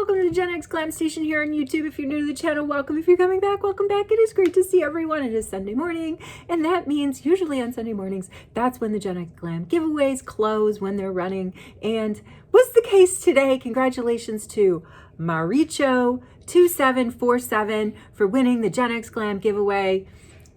welcome to the GenX Glam station here on YouTube. If you're new to the channel, welcome. If you're coming back, welcome back. It is great to see everyone. It is Sunday morning, and that means usually on Sunday mornings, that's when the GenX Glam giveaways close, when they're running. And what's the case today? Congratulations to Maricho2747 for winning the GenX Glam giveaway.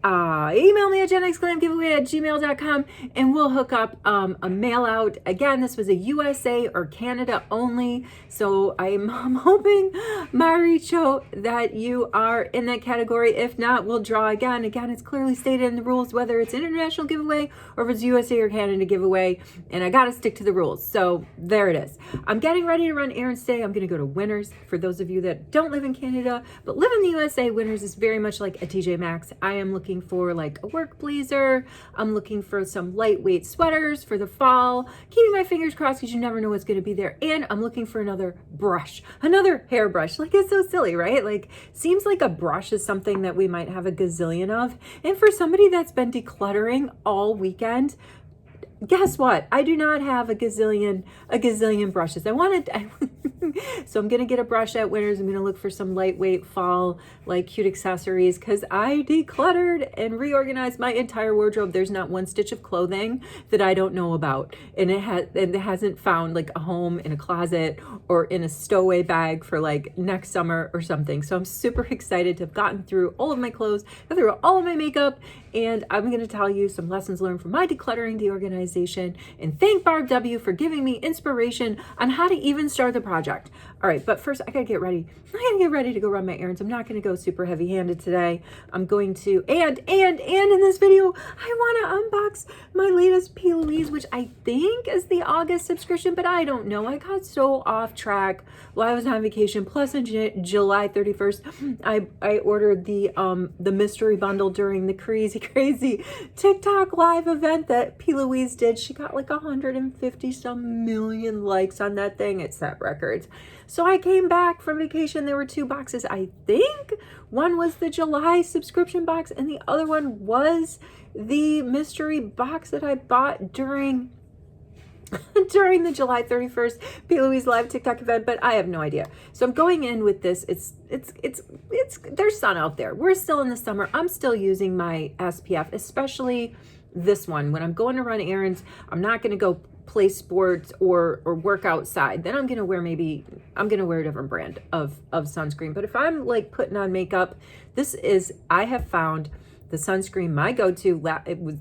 Email me at genxglamgiveaway@gmail.com and we'll hook up a mail out. Again, this was a USA or Canada only, so I'm hoping, Maricho, that you are in that category. If not, we'll draw again. Again, it's clearly stated in the rules whether it's an international giveaway or if it's USA or Canada giveaway, and I gotta stick to the rules. So there it is. I'm getting ready to run errands today. I'm gonna go to Winners. For those of you that don't live in Canada but live in the USA, Winners is very much like a TJ Maxx. I am looking for like a work blazer. I'm looking for some lightweight sweaters for the fall, keeping my fingers crossed because you never know what's going to be there. And I'm looking for another brush, another hairbrush. Like, it's so silly, right? Like, seems like a brush is something that we might have a gazillion of. And for somebody that's been decluttering all weekend, guess what? I do not have a gazillion brushes. So I'm going to get a brush at Winners. I'm going to look for some lightweight fall, like cute accessories, because I decluttered and reorganized my entire wardrobe. There's not one stitch of clothing that I don't know about. And it hasn't found like a home in a closet or in a stowaway bag for like next summer or something. So I'm super excited to have gotten through all of my clothes, through all of my makeup, and I'm going to tell you some lessons learned from my decluttering the organization, and thank Barb W for giving me inspiration on how to even start the project. All right, but first I gotta get ready. I gotta get ready to go run my errands. I'm not gonna go super heavy-handed today. I'm going to, and in this video, I wanna unbox my latest PLouise, which I think is the August subscription, but I don't know. I got so off track while I was on vacation. Plus on July 31st, I ordered the mystery bundle during the crazy TikTok live event that PLouise did. She got like 150 some million likes on that thing. It set records. So I came back from vacation. There were two boxes, I think. One was the July subscription box and the other one was the mystery box that I bought during the July 31st PLouise live TikTok event, but I have no idea. So I'm going in with this. It's there's sun out there. We're still in the summer. I'm still using my SPF, especially this one. When I'm going to run errands, I'm not going to go play sports or work outside. Then I'm going to wear a different brand of sunscreen. But if I'm like putting on makeup, I have found the sunscreen, my go-to. It was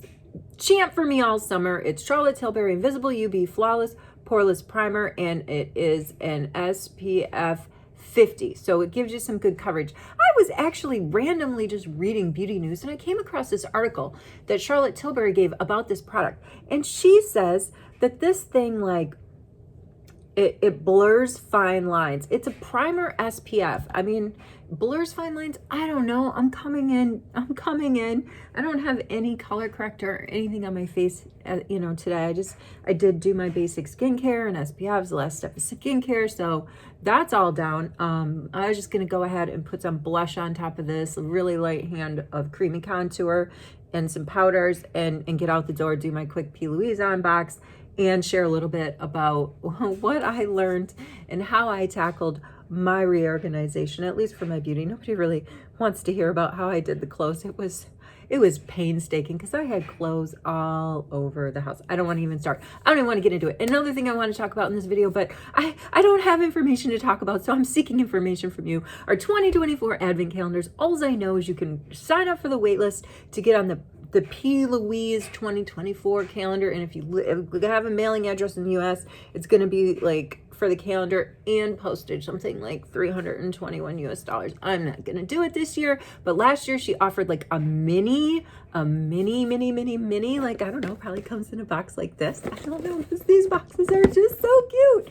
champ for me all summer. It's Charlotte Tilbury Invisible UV Flawless Poreless Primer, and it is an SPF 50. So it gives you some good coverage. I was actually randomly just reading beauty news and I came across this article that Charlotte Tilbury gave about this product. And she says that this thing, like, it blurs fine lines. It's a primer SPF. I mean, blurs fine lines. I don't know. I'm coming in. I don't have any color corrector or anything on my face, today. I did do my basic skincare and SPFs. The last step is skincare. So that's all down. I was just going to go ahead and put some blush on top of this, a really light hand of creamy contour and some powders, and get out the door, do my quick PLouise unbox, and share a little bit about what I learned and how I tackled my reorganization, at least for my beauty. Nobody really wants to hear about how I did the clothes. It was painstaking because I had clothes all over the house. I don't want to even start. I don't even want to get into it. Another thing I want to talk about in this video, but I don't have information to talk about, so I'm seeking information from you, are 2024 advent calendars. All I know is you can sign up for the wait list to get on the PLouise 2024 calendar, and if you have a mailing address in the US, it's going to be like, for the calendar and postage, something like $321 US. I'm not going to do it this year, but last year she offered like a mini, like, I don't know, probably comes in a box like this. I don't know, because these boxes are just so cute.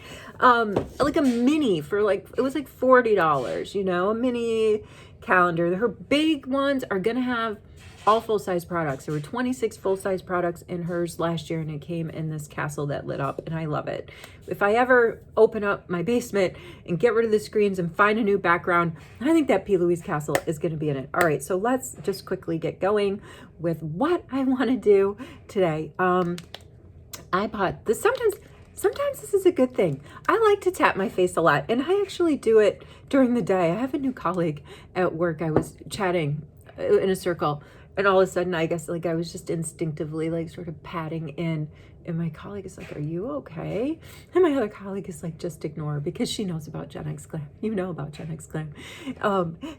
Like a mini for like, it was like $40, a mini calendar. Her big ones are going to have all full-size products. There were 26 full-size products in hers last year, and it came in this castle that lit up, and I love it. If I ever open up my basement and get rid of the screens and find a new background, I think that PLouise castle is going to be in it. All right, so let's just quickly get going with what I want to do today. I bought this. sometimes this is a good thing. I like to tap my face a lot, and I actually do it during the day. I have a new colleague at work. I was chatting in a circle, and all of a sudden, I guess like I was just instinctively like sort of patting in, and my colleague is like, "Are you okay?" And my other colleague is like, "Just ignore," because she knows about GenX Glam. You know about GenX Glam.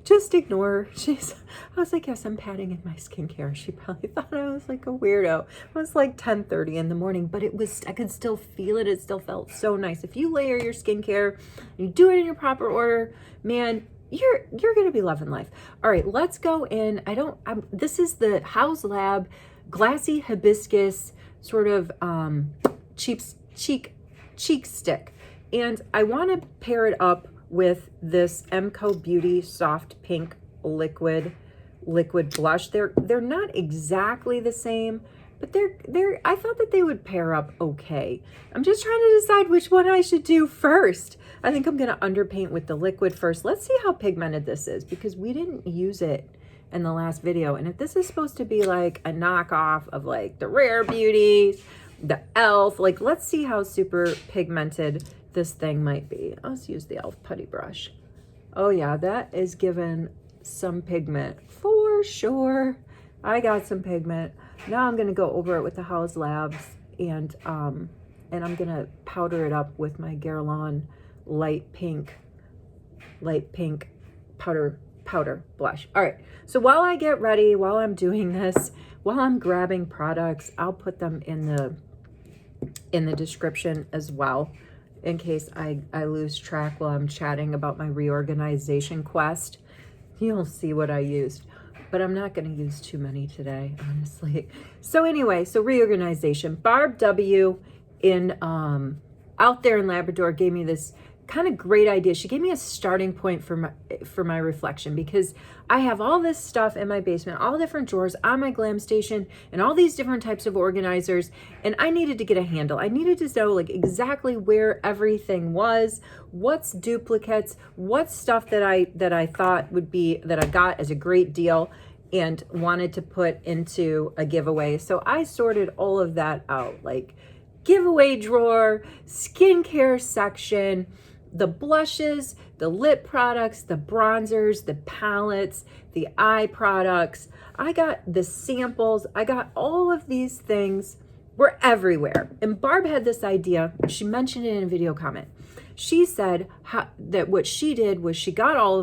Just ignore. I was like, "Yes, I'm patting in my skincare." She probably thought I was like a weirdo. It was like 10:30 in the morning, but I could still feel it. It still felt so nice. If you layer your skincare, you do it in your proper order, man, you're gonna be loving life. All right, let's go in. This is the Haus Labs glassy hibiscus sort of cheek stick, and I want to pair it up with this MCo Beauty soft pink liquid blush. They're not exactly the same, but I thought that they would pair up okay. I'm just trying to decide which one I should do first. I think I'm going to underpaint with the liquid first. Let's see how pigmented this is, because we didn't use it in the last video. And if this is supposed to be like a knockoff of like the Rare Beauty, the e.l.f., like let's see how super pigmented this thing might be. Let's use the e.l.f. putty brush. Oh yeah, that is given some pigment for sure. I got some pigment. Now I'm gonna go over it with the Haus Labs, and I'm gonna powder it up with my Guerlain light pink powder blush. All right, so while I get ready, while I'm doing this, while I'm grabbing products, I'll put them in the description as well, in case I lose track while I'm chatting about my reorganization quest. You'll see what I used, but I'm not going to use too many today, honestly. So anyway, so reorganization. Barb W in out there in Labrador gave me this kind of great idea. She gave me a starting point for my reflection, because I have all this stuff in my basement, all different drawers on my glam station, and all these different types of organizers, and I needed to get a handle. I needed to know like exactly where everything was, what's duplicates, what's stuff that I thought would be, that I got as a great deal and wanted to put into a giveaway. So I sorted all of that out, like giveaway drawer, skincare section, the blushes, the lip products, the bronzers, the palettes, the eye products. I got the samples. I got all of these things were everywhere. And Barb had this idea. She mentioned it in a video comment. She said that what she did was she got all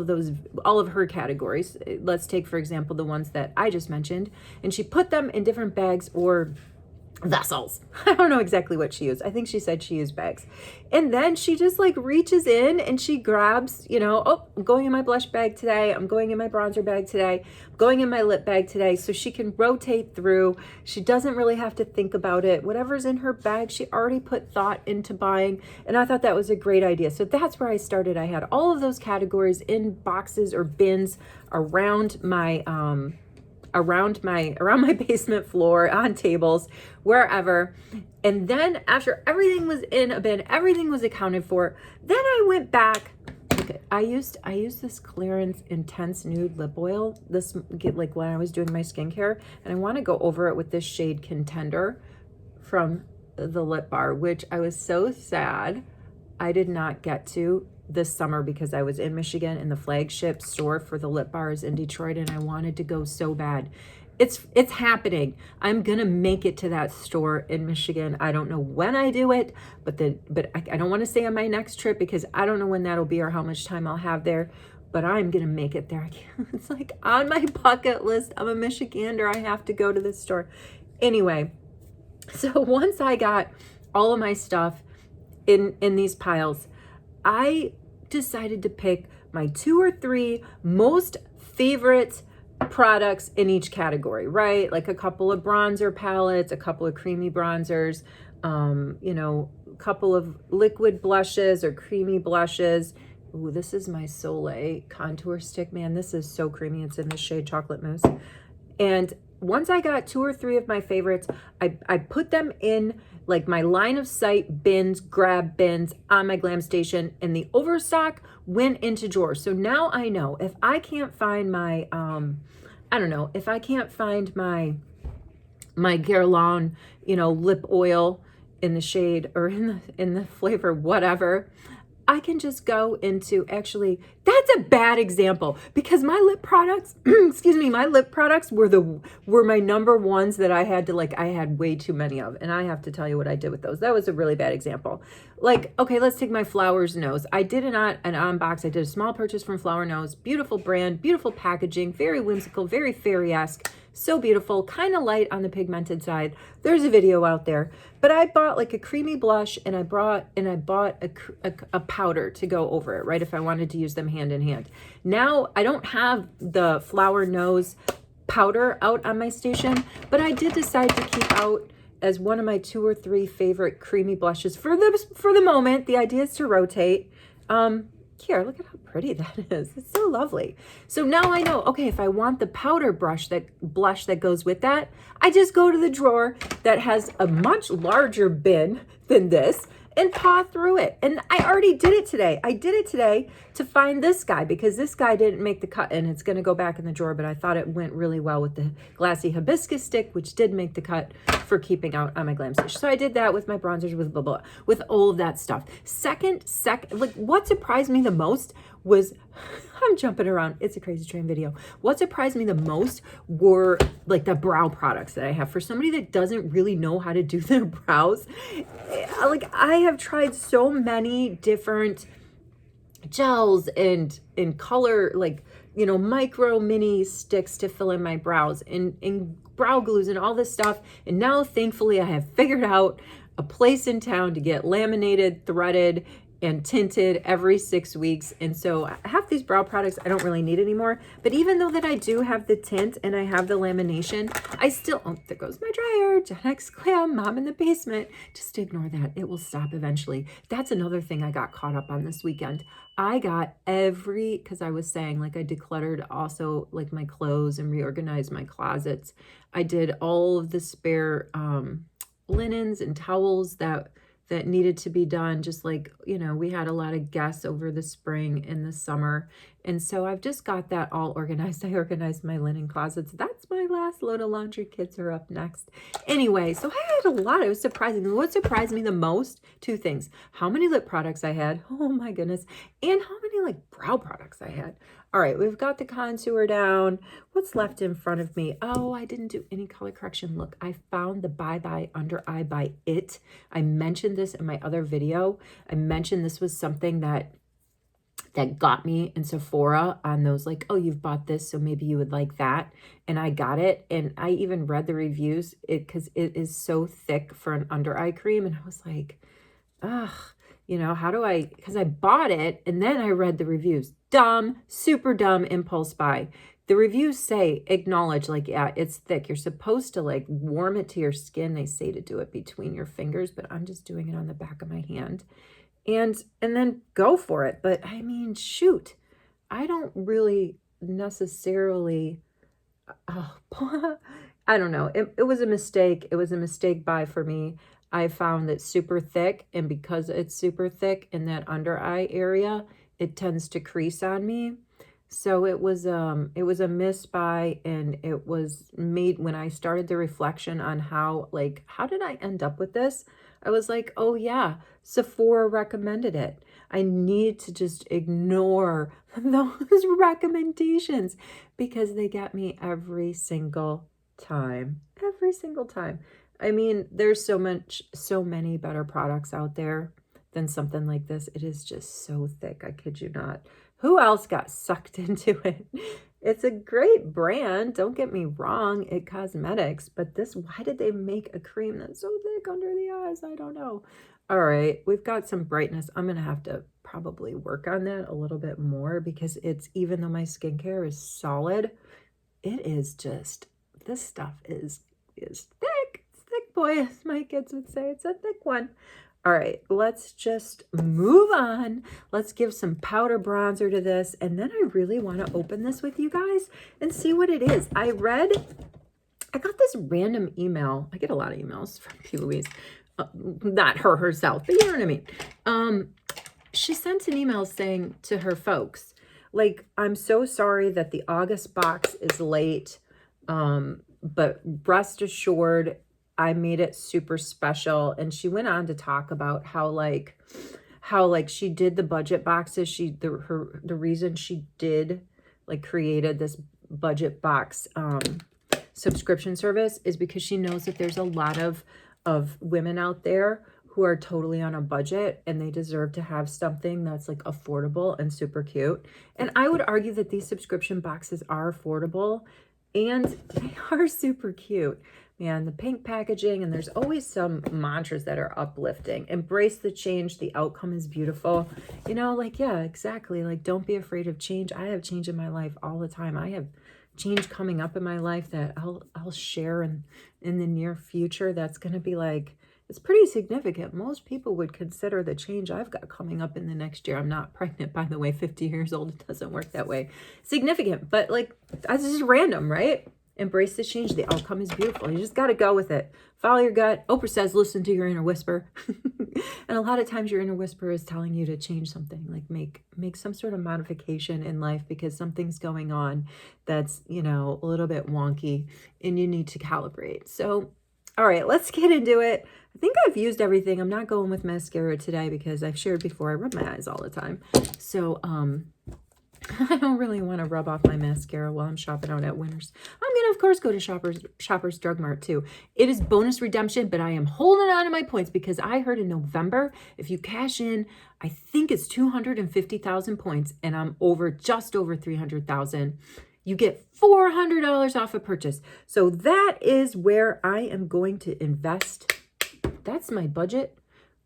of her categories. Let's take, for example, the ones that I just mentioned, and she put them in different bags or vessels. I don't know exactly what she used. I think she said she used bags. And then she just like reaches in and she grabs, you know, oh, I'm going in my blush bag today. I'm going in my bronzer bag today. I'm going in my lip bag today. So she can rotate through. She doesn't really have to think about it. Whatever's in her bag, she already put thought into buying. And I thought that was a great idea. So that's where I started. I had all of those categories in boxes or bins around my around my basement floor, on tables, wherever. And then after everything was in a bin, everything was accounted for, then I went back. Okay, I used this Clarins Intense Nude Lip Oil, like when I was doing my skincare, and I want to go over it with this shade Contender from the Lip Bar, which I was so sad I did not get to this summer because I was in Michigan and the flagship store for the Lip Bar is in Detroit, and I wanted to go so bad. It's happening. I'm gonna make it to that store in Michigan. I don't know when I do it, but I don't want to say on my next trip because I don't know when that'll be or how much time I'll have there. But I'm gonna make it there. It's like on my bucket list. I'm a Michigander. I have to go to this store. Anyway, so once I got all of my stuff in these piles, I decided to pick my 2 or 3 most favorite products in each category, right? Like a couple of bronzer palettes, a couple of creamy bronzers, you know, a couple of liquid blushes or creamy blushes. Ooh, this is my Soleil contour stick, man. This is so creamy. It's in the shade Chocolate Mousse. And once I got 2 or 3 of my favorites, I put them in like my line of sight bins, grab bins on my glam station, and the overstock went into drawers. So now I know if I can't find my, I don't know, if I can't find my Guerlain, you know, lip oil in the shade or in the flavor, whatever, I can just go into, actually, that's a bad example because my lip products, excuse me, my lip products were my number ones that I had to, like, I had way too many of. And I have to tell you what I did with those. That was a really bad example. Like, okay, let's take my Flowers Nose. I did an Unbox. I did a small purchase from Flower Nose. Beautiful brand, beautiful packaging, very whimsical, very fairy-esque. So beautiful, kind of light on the pigmented side. There's a video out there. But I bought like a creamy blush and I bought a powder to go over it, right? If I wanted to use them hand in hand. Now I don't have the Flower Nose powder out on my station, but I did decide to keep out as one of my 2 or 3 favorite creamy blushes for the moment. The idea is to rotate. Here, look at how pretty that is. It's so lovely. So now I know, okay, if I want the powder blush that goes with that, I just go to the drawer that has a much larger bin than this and paw through it. And I already did it today. I did it today to find this guy because this guy didn't make the cut and it's going to go back in the drawer, but I thought it went really well with the glassy hibiscus stick, which did make the cut for keeping out on my glam station. So I did that with my bronzers, with blah, blah, with all of that stuff. Second, like what surprised me the most was, I'm jumping around. It's a crazy train video. What surprised me the most were like the brow products that I have. For somebody that doesn't really know how to do their brows, like I have tried so many different gels and in color, like, you know, micro mini sticks to fill in my brows and brow glues and all this stuff. And now thankfully I have figured out a place in town to get laminated, threaded, and tinted every 6 weeks. And so half these brow products I don't really need anymore. But even though that I do have the tint and I have the lamination, I still, oh, there goes my dryer, GenX Glam, mom in the basement. Just ignore that. It will stop eventually. That's another thing I got caught up on this weekend. I got because I was saying, like, I decluttered also like my clothes and reorganized my closets. I did all of the spare linens and towels that needed to be done. Just like, you know, we had a lot of guests over the spring and the summer. And so I've just got that all organized. I organized my linen closets. That's my last load of laundry. Kids are up next. Anyway, so I had a lot. It was surprising. What surprised me the most? 2 things. How many lip products I had. Oh my goodness. And how many like brow products I had. All right, we've got the contour down. What's left in front of me? Oh, I didn't do any color correction. Look, I found the Bye Bye Under Eye by It. I mentioned this in my other video. I mentioned this was something that got me in Sephora on those, like, oh, you've bought this, so maybe you would like that. And I got it. And I even read the reviews because it is so thick for an under eye cream. And I was like, ugh. You know, how do I, because I bought it and then I read the reviews. Dumb, super dumb impulse buy. The reviews say, acknowledge, like, yeah, it's thick. You're supposed to like warm it to your skin. They say to do it between your fingers, but I'm just doing it on the back of my hand. And then go for it. But I mean, shoot, I don't really necessarily, oh, I don't know. It was a mistake. It was a mistake buy for me. I found that super thick, and because it's super thick in that under eye area, it tends to crease on me. So it was a miss buy, and it was made when I started the reflection on how did I end up with this? I was like, oh yeah, Sephora recommended it. I need to just ignore those recommendations because they get me every single time. Every single time. I mean, there's so many better products out there than something like this. It is just so thick. I kid you not. Who else got sucked into it? It's a great brand. Don't get me wrong. It cosmetics, but why did they make a cream that's so thick under the eyes? I don't know. All right. We've got some brightness. I'm going to have to probably work on that a little bit more because even though my skincare is solid, it is just, this stuff is thick. Boy, as my kids would say, it's a thick one. All right, let's just move on. Let's give some powder bronzer to this. And then I really want to open this with you guys and see what it is. I got this random email. I get a lot of emails from PLouise. Not her herself, but you know what I mean. She sent an email saying to her folks, like, I'm so sorry that the August box is late, but rest assured, I made it super special. And she went on to talk about how she did the budget boxes. The reason she did created this budget box subscription service is because she knows that there's a lot of women out there who are totally on a budget and they deserve to have something that's like affordable and super cute. And I would argue that these subscription boxes are affordable and they are super cute. Man, the pink packaging, and there's always some mantras that are uplifting. Embrace the change. The outcome is beautiful. You know, like, yeah, exactly. Like, don't be afraid of change. I have change in my life all the time. I have change coming up in my life that I'll share in the near future. That's going to be like, it's pretty significant. Most people would consider the change I've got coming up in the next year. I'm not pregnant, by the way, 50 years old. It doesn't work that way. Significant, but like, that's just random, right? Embrace the change. The outcome is beautiful. You just got to go with it. Follow your gut. Oprah says, listen to your inner whisper. And a lot of times your inner whisper is telling you to change something, like make some sort of modification in life because something's going on that's, you know, a little bit wonky and you need to calibrate. So, all right, let's get into it. I think I've used everything. I'm not going with mascara today because I've shared before I rub my eyes all the time. So, I don't really want to rub off my mascara while I'm shopping out at Winners. I'm going to, of course, go to Shoppers Drug Mart, too. It is bonus redemption, but I am holding on to my points because I heard in November, if you cash in, I think it's 250,000 points, and I'm just over 300,000. You get $400 off a purchase. So that is where I am going to invest. That's my budget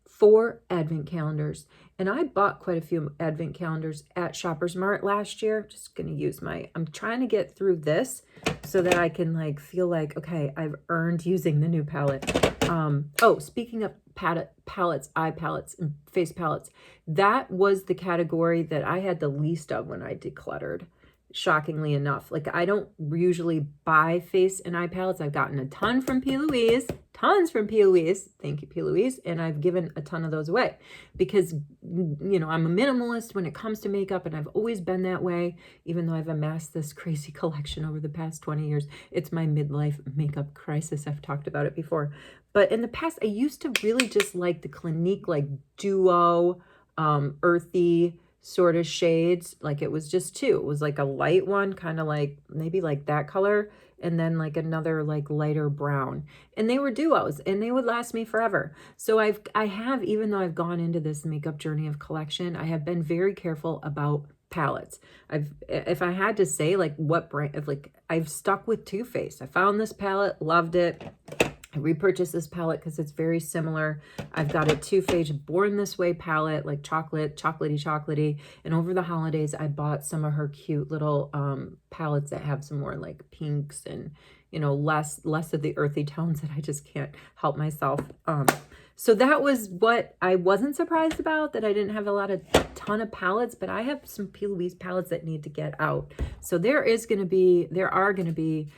for advent calendars. And I bought quite a few advent calendars at Shoppers Mart last year. Just going to use I'm trying to get through this so that I can like feel like, okay, I've earned using the new palette. Oh, speaking of palettes, eye palettes and face palettes, that was the category that I had the least of when I decluttered. Shockingly enough, like I don't usually buy face and eye palettes. I've gotten a ton from PLouise, tons from PLouise. Thank you, PLouise. And I've given a ton of those away because, you know, I'm a minimalist when it comes to makeup and I've always been that way, even though I've amassed this crazy collection over the past 20 years. It's my midlife makeup crisis. I've talked about it before. But in the past, I used to really just like the Clinique, like duo, earthy, sort of shades. Like it was just two. It was like a light one, kind of like maybe like that color, and then like another like lighter brown. And they were duos and they would last me forever. So I have, even though I've gone into this makeup journey of collection, I have been very careful about palettes. If I had to say like what brand, like I've stuck with Too Faced. I found this palette, loved it. I repurchased this palette because it's very similar. I've got a Too Faced Born This Way palette, like chocolatey. And over the holidays, I bought some of her cute little palettes that have some more like pinks and, you know, less of the earthy tones that I just can't help myself. So that was what I wasn't surprised about, that I didn't have a ton of palettes, but I have some PLouise palettes that need to get out. So there are going to be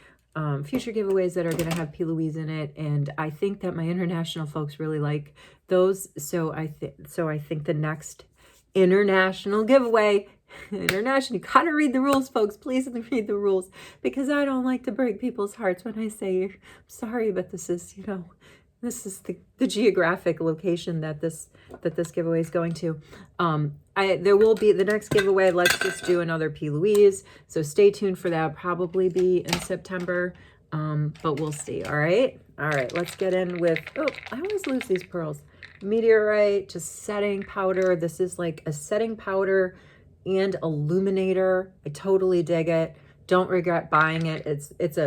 future giveaways that are going to have PLouise in it, and I think that my international folks really like those. So I think the next international giveaway, you gotta read the rules, folks. Please read the rules, because I don't like to break people's hearts when I say, I'm sorry, but this is, you know, this is the geographic location that this giveaway is going to. There will be the next giveaway. Let's just do another PLouise. So stay tuned for that. Probably be in September, but we'll see. All right. Let's get in with, oh, I always lose these pearls. Meteorite, just setting powder. This is like a setting powder and illuminator. I totally dig it. Don't regret buying it. It's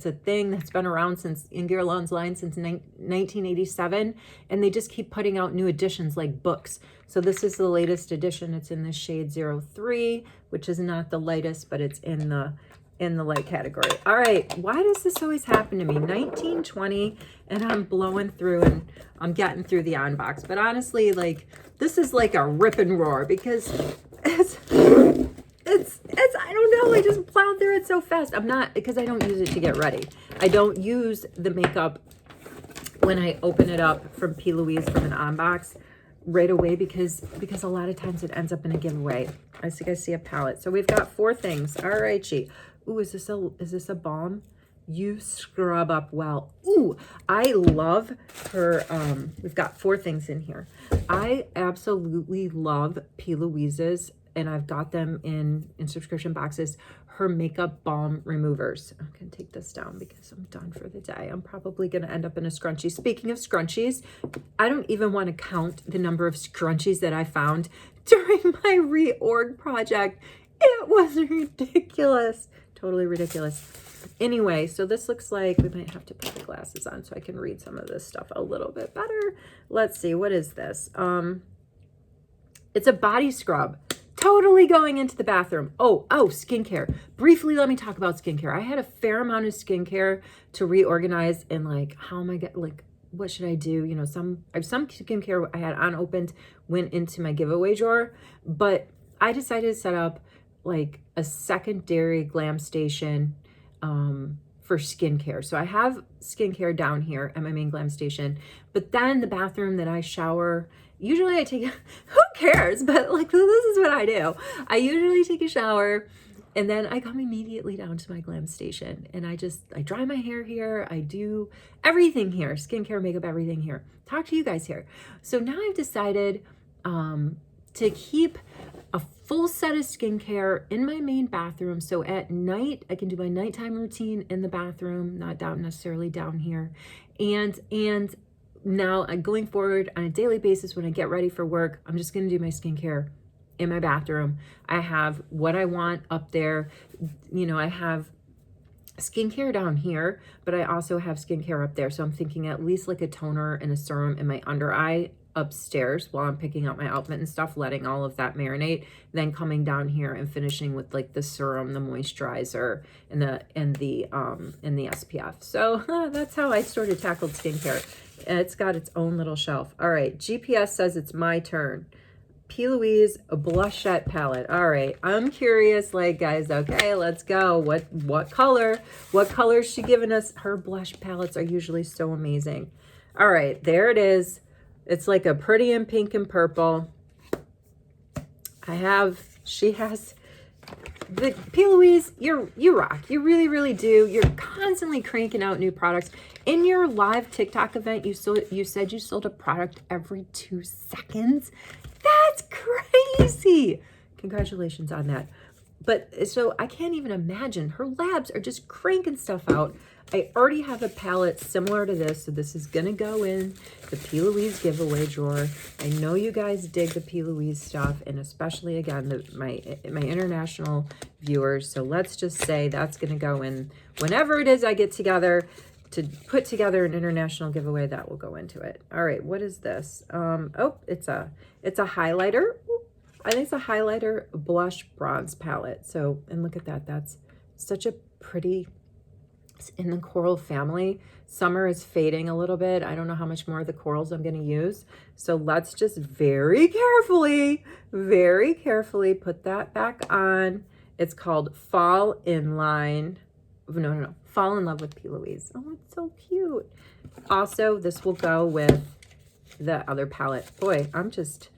a thing that's been around since in Guerlain's line since 1987, and they just keep putting out new editions like books. So this is the latest edition. It's in the shade 03, which is not the lightest, but it's in the light category. All right, why does this always happen to me? 1920, and I'm blowing through and I'm getting through the Unbox. But honestly, like, this is like a rip and roar because it's I don't know, I just plowed through it so fast. Because I don't use it to get ready. I don't use the makeup when I open it up from PLouise from an Unbox right away because a lot of times it ends up in a giveaway. I see a palette. So we've got 4 things. All right, Ooh, is this a balm? you scrub up well. Ooh, I love her. We've got 4 things in here. I absolutely love PLouise's, and I've got them in subscription boxes, her makeup balm removers. I'm going to take this down because I'm done for the day. I'm probably going to end up in a scrunchie. Speaking of scrunchies, I don't even want to count the number of scrunchies that I found during my reorg project. It was ridiculous. Totally ridiculous. Anyway, so this looks like we might have to put the glasses on so I can read some of this stuff a little bit better. Let's see, what is this? It's a body scrub. Totally going into the bathroom. Oh, skincare. Briefly, let me talk about skincare. I had a fair amount of skincare to reorganize, and like, how am I get like, what should I do? You know, some skincare I had unopened went into my giveaway drawer, but I decided to set up like a secondary glam station for skincare. So I have skincare down here at my main glam station, but then the bathroom that I shower, usually I take, who cares? But like, this is what I do. I usually take a shower and then I come immediately down to my glam station, and I dry my hair here. I do everything here, skincare, makeup, everything here. Talk to you guys here. So now I've decided to keep a full set of skincare in my main bathroom. So at night, I can do my nighttime routine in the bathroom, not down necessarily down here. And now going forward on a daily basis, when I get ready for work, I'm just going to do my skincare in my bathroom. I have what I want up there. You know, I have skincare down here, but I also have skincare up there. So I'm thinking at least like a toner and a serum in my under eye upstairs while I'm picking out my outfit and stuff, letting all of that marinate, then coming down here and finishing with like the serum, the moisturizer, and the SPF. So that's how I sort of tackled skincare. It's got its own little shelf. All right, GPS says it's my turn. PLouise blushette palette. All right, I'm curious, like, guys, okay, let's go. What color? What color is she giving us? Her blush palettes are usually so amazing. All right, there it is. It's like a pretty in pink and purple. She has the PLouise, you rock. You really, really do. You're constantly cranking out new products. In your live TikTok event, you said you sold a product every 2 seconds. That's crazy. Congratulations on that. But so I can't even imagine. Her labs are just cranking stuff out. I already have a palette similar to this, so this is going to go in the PLouise giveaway drawer. I know you guys dig the PLouise stuff, and especially, again, my international viewers. So let's just say that's going to go in whenever it is I get together to put together an international giveaway. That will go into it. All right, what is this? Oh, it's a highlighter. I think it's a highlighter blush bronze palette. So, and look at that. That's such a pretty, in the coral family. Summer is fading a little bit. I don't know how much more of the corals I'm going to use. So let's just very carefully put that back on. It's called Fall in Line. No. Fall in Love with PLouise. Oh, it's so cute. Also, this will go with the other palette. Boy, I'm just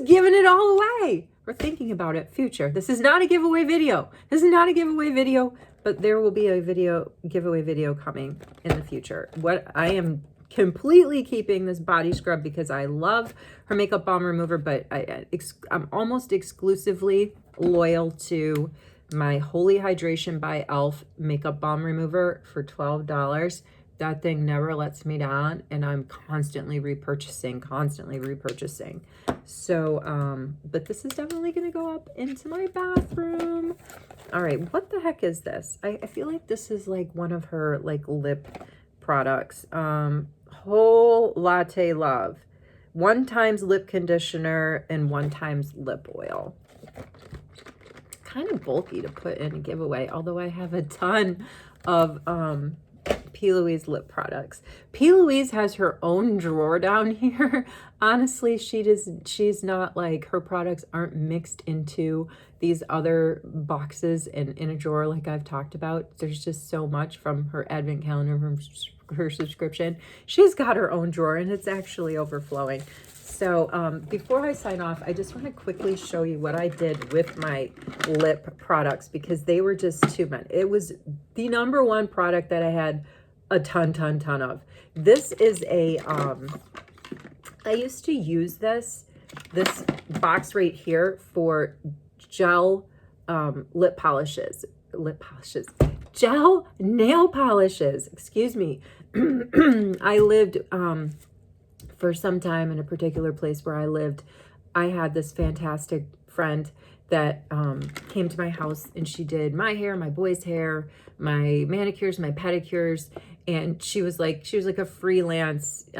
giving it all away. We're thinking about it. Future. This is not a giveaway video. But there will be a giveaway video coming in the future. What I am completely keeping this body scrub because I love her makeup balm remover, but I'm almost exclusively loyal to my Holy Hydration by e.l.f. makeup balm remover for $12. That thing never lets me down, and I'm constantly repurchasing. So, but this is definitely going to go up into my bathroom. All right, what the heck is this? I feel like this is like one of her like lip products. Whole Latte Love. 1 times lip conditioner and 1 times lip oil. Kind of bulky to put in a giveaway, although I have a ton of PLouise lip products. PLouise has her own drawer down here. Honestly, she's not like, her products aren't mixed into these other boxes and in a drawer like I've talked about. There's just so much from her advent calendar, from her subscription. She's got her own drawer and it's actually overflowing. So before I sign off, I just want to quickly show you what I did with my lip products because they were just too much. the number one product that I had a ton of. This is a, I used to use this box right here for gel gel nail polishes, excuse me. I lived for some time in a particular place where I lived. I had this fantastic friend that came to my house, and she did my hair, my boys' hair, my manicures, my pedicures, and she was like a freelance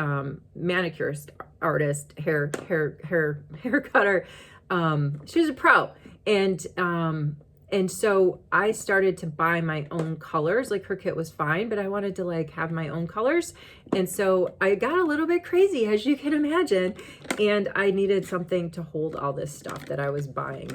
manicurist, artist, hair cutter. She was a pro, and so I started to buy my own colors. Like, her kit was fine, but I wanted to like have my own colors. And so I got a little bit crazy, as you can imagine. And I needed something to hold all this stuff that I was buying,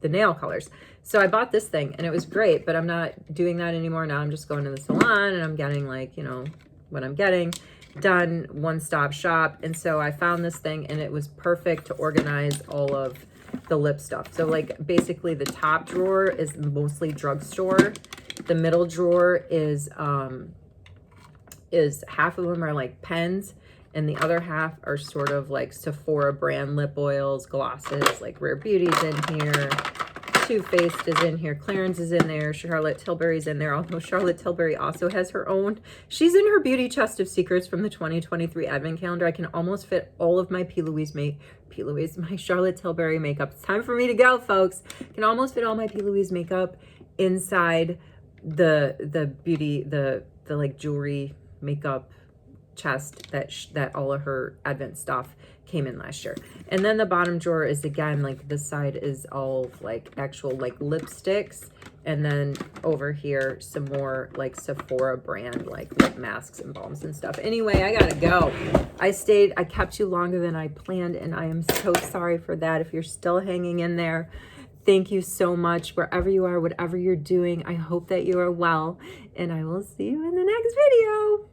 the nail colors. So I bought this thing, and it was great, but I'm not doing that anymore. Now I'm just going to the salon, and I'm getting like, you know, what I'm getting done, one-stop shop. And so I found this thing, and it was perfect to organize all of the lip stuff. So like basically the top drawer is mostly drugstore. The middle drawer is half of them are like pens, and the other half are sort of like Sephora brand lip oils, glosses, like Rare Beauty's in here, Too Faced is in here, Clarins is in there, Charlotte Tilbury's in there, although Charlotte Tilbury also has her own. She's in her beauty chest of secrets from the 2023 advent calendar. I can almost fit all of my my Charlotte Tilbury makeup. It's time for me to go, folks. I can almost fit all my PLouise makeup inside the beauty, the like jewelry makeup chest that all of her advent stuff came in last year. And then the bottom drawer is, again, like this side is all like actual like lipsticks, and then over here some more like Sephora brand like lip masks and balms and stuff. Anyway, I gotta go. I kept you longer than I planned, and I am so sorry for that. If you're still hanging in there, thank you so much. Wherever you are, whatever you're doing, I hope that you are well, and I will see you in the next video.